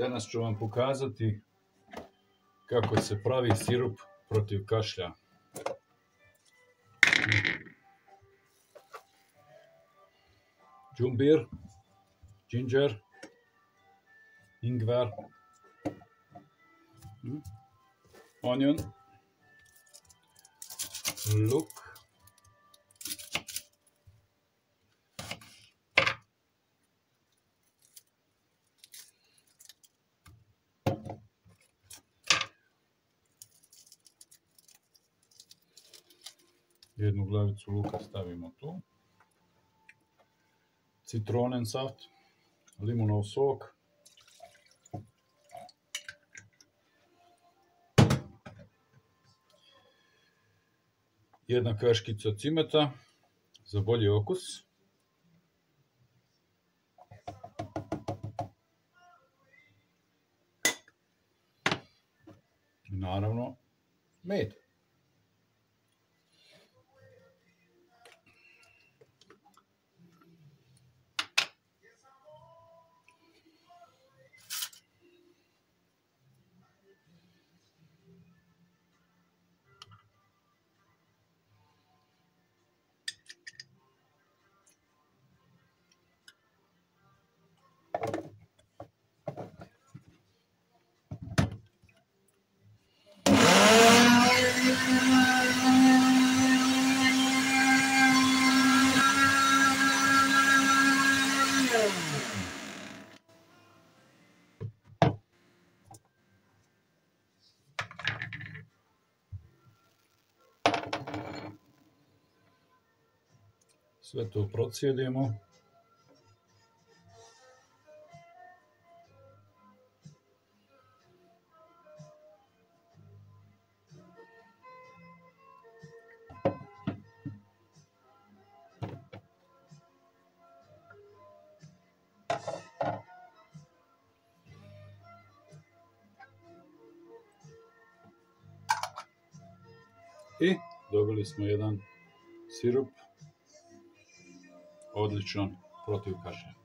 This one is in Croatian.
Danas ću vam pokazati kako se pravi sirup protiv kašlja. Džumbir, ginger, ingver, onion, luk, jednu glavicu luka stavimo tu, citronensaft, limunov sok, jedna kaškica cimeta za bolji okus, i naravno med. Sve to procijedimo. I dobili smo jedan sirup odličan protiv kašlja.